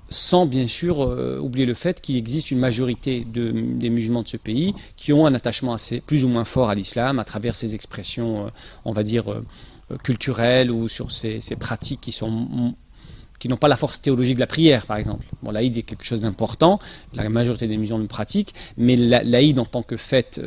sans bien sûr oublier le fait qu'il existe une majorité des musulmans de ce pays qui ont un attachement assez, plus ou moins fort à l'islam à travers ces expressions, on va dire, culturelles ou sur ces pratiques qui n'ont pas la force théologique de la prière, par exemple. Bon, l'Aïd est quelque chose d'important, la majorité des musulmans le pratiquent, mais l'Aïd en tant que fête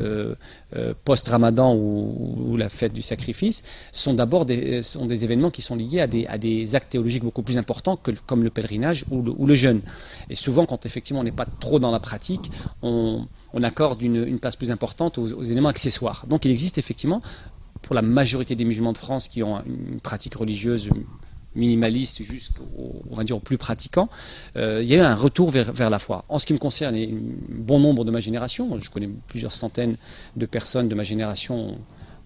post-Ramadan ou la fête du sacrifice sont d'abord des événements qui sont liés à des actes théologiques beaucoup plus importants comme le pèlerinage ou le jeûne. Et souvent, quand effectivement on n'est pas trop dans la pratique, on accorde une place plus importante aux éléments accessoires. Donc il existe effectivement, pour la majorité des musulmans de France qui ont une pratique religieuse minimaliste jusqu'au, on va dire, aux plus pratiquants, il y a eu un retour vers la foi. En ce qui me concerne, et un bon nombre de ma génération, je connais plusieurs centaines de personnes de ma génération,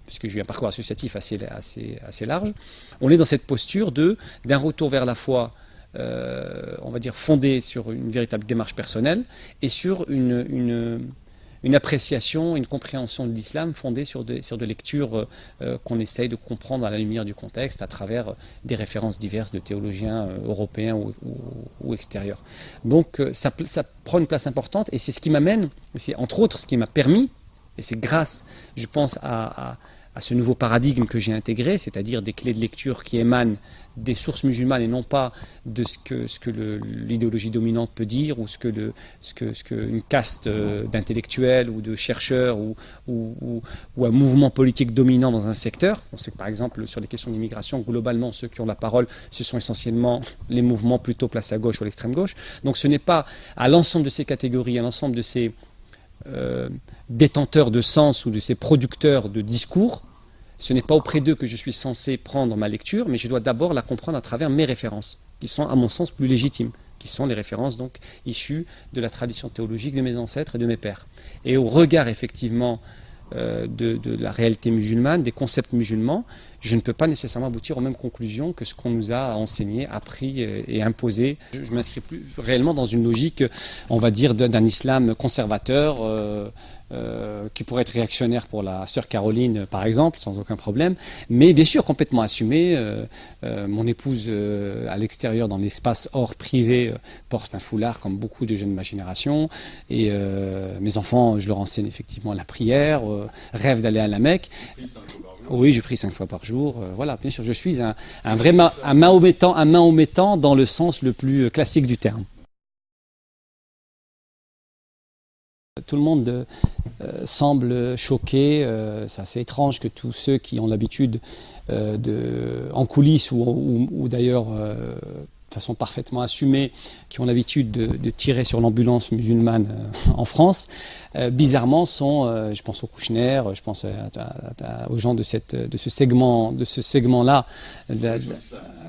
puisque j'ai eu un parcours associatif assez large, on est dans cette posture d'un retour vers la foi, on va dire, fondé sur une véritable démarche personnelle et sur une appréciation, une compréhension de l'islam fondée sur des lectures qu'on essaye de comprendre à la lumière du contexte à travers des références diverses de théologiens européens ou extérieurs. Donc ça prend une place importante et c'est ce qui m'amène, c'est entre autres ce qui m'a permis, et c'est grâce, je pense, à ce nouveau paradigme que j'ai intégré, c'est-à-dire des clés de lecture qui émanent des sources musulmanes et non pas de ce que l'idéologie dominante peut dire ou ce que une caste d'intellectuels ou de chercheurs ou un mouvement politique dominant dans un secteur. On sait que par exemple sur les questions d'immigration, globalement ceux qui ont la parole, ce sont essentiellement les mouvements plutôt place à gauche ou à l'extrême gauche. Donc ce n'est pas à l'ensemble de ces catégories, à l'ensemble de ces détenteurs de sens ou de ces producteurs de discours, ce n'est pas auprès d'eux que je suis censé prendre ma lecture, mais je dois d'abord la comprendre à travers mes références, qui sont à mon sens plus légitimes, qui sont les références donc issues de la tradition théologique de mes ancêtres et de mes pères. Et au regard effectivement de la réalité musulmane, des concepts musulmans, je ne peux pas nécessairement aboutir aux mêmes conclusions que ce qu'on nous a enseigné, appris et imposé. Je m'inscris plus réellement dans une logique, on va dire, d'un islam conservateur, qui pourrait être réactionnaire pour la sœur Caroline, par exemple, sans aucun problème, mais bien sûr complètement assumé. Mon épouse, à l'extérieur, dans l'espace hors privé, porte un foulard comme beaucoup de jeunes de ma génération, et mes enfants, je leur enseigne effectivement la prière, rêvent d'aller à la Mecque. Oui, je prie 5 fois par jour. Voilà, bien sûr, je suis un vrai mahométan dans le sens le plus classique du terme. Tout le monde semble choqué. C'est assez étrange que tous ceux qui ont l'habitude en coulisses ou d'ailleurs de façon parfaitement assumée, qui ont l'habitude de tirer sur l'ambulance musulmane en France, bizarrement sont, je pense aux Kouchner, je pense aux gens de ce segment-là,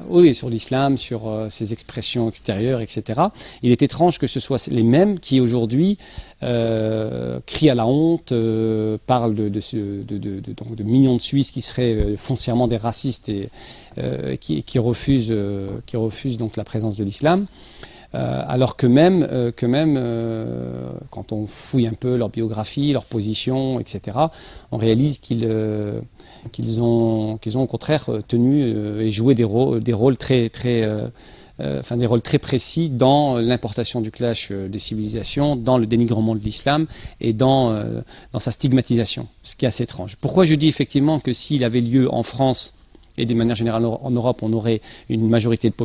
oui, sur l'islam, sur ses expressions extérieures, etc. Il est étrange que ce soit les mêmes qui aujourd'hui crient à la honte, parlent de millions de Suisses qui seraient foncièrement des racistes et qui refusent donc la présence de l'islam. Alors que même quand on fouille un peu leur biographie, leur position, etc., on réalise qu'ils ont au contraire tenu et joué des rôles très précis dans l'importation du clash des civilisations, dans le dénigrement de l'islam et dans sa stigmatisation, ce qui est assez étrange. Pourquoi je dis effectivement que s'il avait lieu en France et de manière générale en Europe, on aurait une majorité de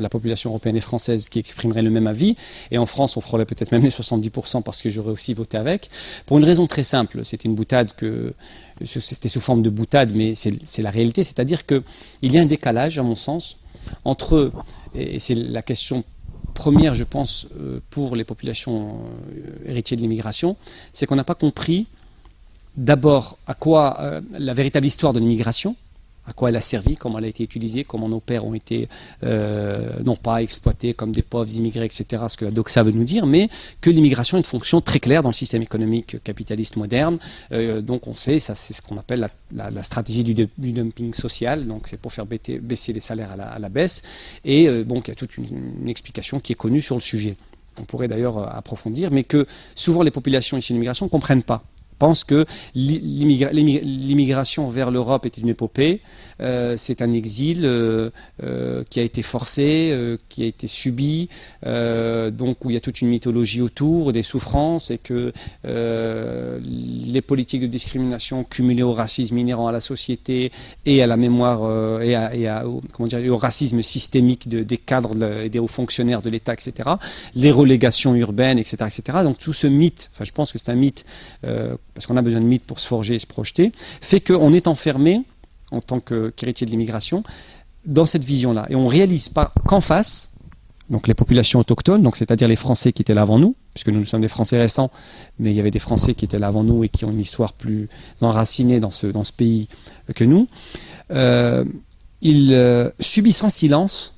la population européenne et française qui exprimerait le même avis, et en France on frôlerait peut-être même les 70% parce que j'aurais aussi voté avec, pour une raison très simple. C'était une boutade, c'était sous forme de boutade, mais c'est la réalité, c'est-à-dire qu'il y a un décalage, à mon sens, entre, et c'est la question première, je pense, pour les populations héritières de l'immigration, c'est qu'on n'a pas compris d'abord à quoi la véritable histoire de l'immigration, à quoi elle a servi, comment elle a été utilisée, comment nos pères ont été non pas exploités comme des pauvres immigrés, etc., ce que la doxa veut nous dire, mais que l'immigration a une fonction très claire dans le système économique capitaliste moderne. Donc on sait, ça c'est ce qu'on appelle la stratégie du dumping social, donc c'est pour faire baisser les salaires à la baisse, et bon, il y a toute une explication qui est connue sur le sujet. On pourrait d'ailleurs approfondir, mais que souvent les populations issues de l'immigration ne comprennent pas pense que l'immigration vers l'Europe est une épopée. C'est un exil qui a été forcé, qui a été subi, donc où il y a toute une mythologie autour, des souffrances, et que les politiques de discrimination cumulées au racisme inhérent à la société et à la mémoire comment dire, au racisme systémique des cadres et des hauts fonctionnaires de l'État, etc., les relégations urbaines, etc., etc. Donc tout ce mythe, enfin je pense que c'est un mythe, parce qu'on a besoin de mythes pour se forger et se projeter, fait qu'on est enfermé en tant qu'héritier de l'immigration dans cette vision-là. Et on ne réalise pas qu'en face, donc les populations autochtones, donc c'est-à-dire les Français qui étaient là avant nous, puisque nous sommes des Français récents, mais il y avait des Français qui étaient là avant nous et qui ont une histoire plus enracinée dans ce pays que nous, ils subissent en silence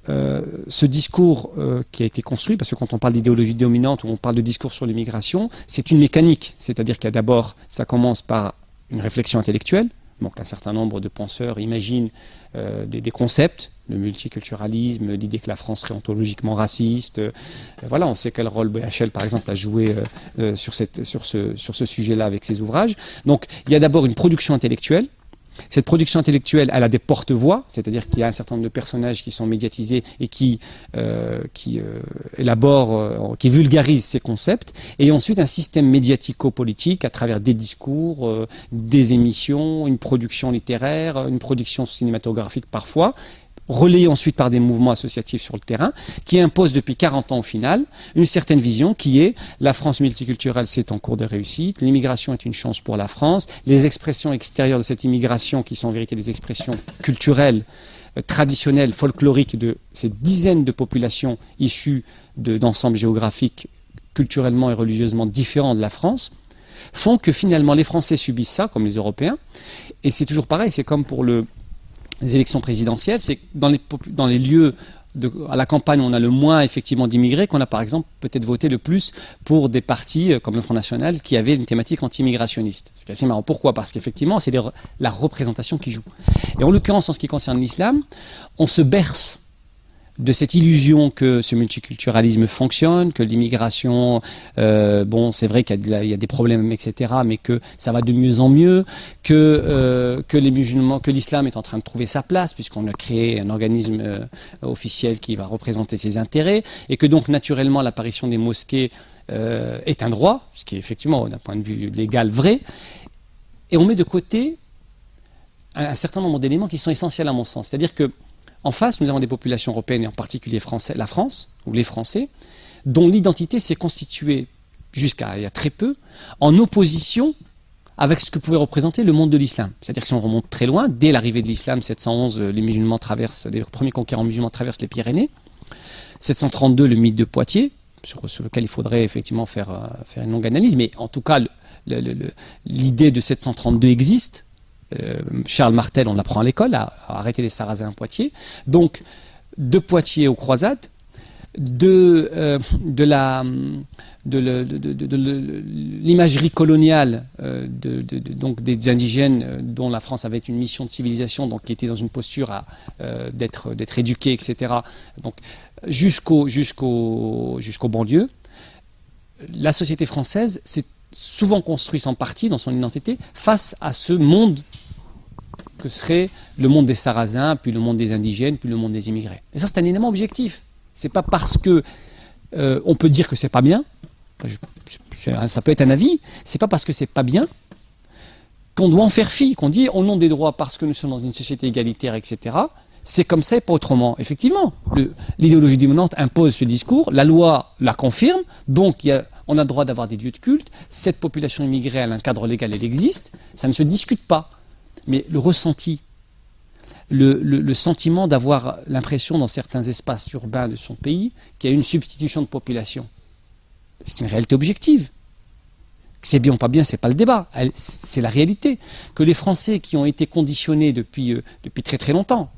ce discours qui a été construit, parce que quand on parle d'idéologie dominante ou on parle de discours sur l'immigration, c'est une mécanique, c'est-à-dire qu'il y a d'abord, ça commence par une réflexion intellectuelle. Donc un certain nombre de penseurs imaginent des concepts, le multiculturalisme, l'idée que la France serait ontologiquement raciste. Voilà, on sait quel rôle BHL, par exemple, a joué sur ce sujet-là avec ses ouvrages. Donc il y a d'abord une production intellectuelle. Cette production intellectuelle, elle a des porte-voix, c'est-à-dire qu'il y a un certain nombre de personnages qui sont médiatisés et qui élaborent, qui vulgarisent ces concepts, et ensuite un système médiatico-politique à travers des discours, des émissions, une production littéraire, une production cinématographique parfois, relayé ensuite par des mouvements associatifs sur le terrain, qui imposent depuis 40 ans au final une certaine vision qui est la France multiculturelle, c'est en cours de réussite, l'immigration est une chance pour la France, les expressions extérieures de cette immigration, qui sont en vérité des expressions culturelles, traditionnelles, folkloriques de ces dizaines de populations issues d'ensembles géographiques culturellement et religieusement différents de la France, font que finalement les Français subissent ça, comme les Européens, et c'est toujours pareil, c'est comme pour les élections présidentielles, c'est que dans les lieux à la campagne où on a le moins effectivement d'immigrés, qu'on a par exemple peut-être voté le plus pour des partis comme le Front National qui avaient une thématique anti-immigrationniste. C'est assez marrant. Pourquoi ? Parce qu'effectivement c'est la représentation qui joue. Et en l'occurrence en ce qui concerne l'islam, on se berce de cette illusion que ce multiculturalisme fonctionne, que l'immigration, bon, c'est vrai qu'il y a des problèmes, etc., mais que ça va de mieux en mieux, que les musulmans, que l'islam est en train de trouver sa place, puisqu'on a créé un organisme officiel qui va représenter ses intérêts, et que donc naturellement l'apparition des mosquées est un droit, ce qui est effectivement d'un point de vue légal vrai, et on met de côté un certain nombre d'éléments qui sont essentiels à mon sens, c'est-à-dire que en face, nous avons des populations européennes, et en particulier la France, ou les Français, dont l'identité s'est constituée, jusqu'à il y a très peu, en opposition avec ce que pouvait représenter le monde de l'islam. C'est-à-dire que si on remonte très loin, dès l'arrivée de l'islam, 711, les premiers conquérants musulmans traversent les Pyrénées. 732, le mythe de Poitiers, sur lequel il faudrait effectivement faire une longue analyse, mais en tout cas, l'idée de 732 existe. Charles Martel, on l'apprend à l'école, a arrêté les Sarrasins à Poitiers. Donc, de Poitiers aux croisades, de l'imagerie coloniale donc des indigènes dont la France avait une mission de civilisation, donc qui était dans une posture d'être éduqués, etc. Donc, jusqu'aux banlieues, la société française s'est souvent construite en partie dans son identité face à ce monde que serait le monde des Sarrasins, puis le monde des indigènes, puis le monde des immigrés. Et ça, c'est un élément objectif. C'est pas parce que on peut dire que c'est pas bien, ça peut être un avis, c'est pas parce que c'est pas bien qu'on doit en faire fi, qu'on dit au nom des droits, parce que nous sommes dans une société égalitaire, etc., c'est comme ça et pas autrement. Effectivement, l'idéologie dominante impose ce discours, la loi la confirme, donc on a le droit d'avoir des lieux de culte, cette population immigrée, elle a un cadre légal, elle existe, ça ne se discute pas. Mais le ressenti, le sentiment d'avoir l'impression dans certains espaces urbains de son pays qu'il y a une substitution de population, c'est une réalité objective. Que c'est bien ou pas bien, c'est pas le débat, c'est la réalité. Que les Français qui ont été conditionnés depuis très très longtemps,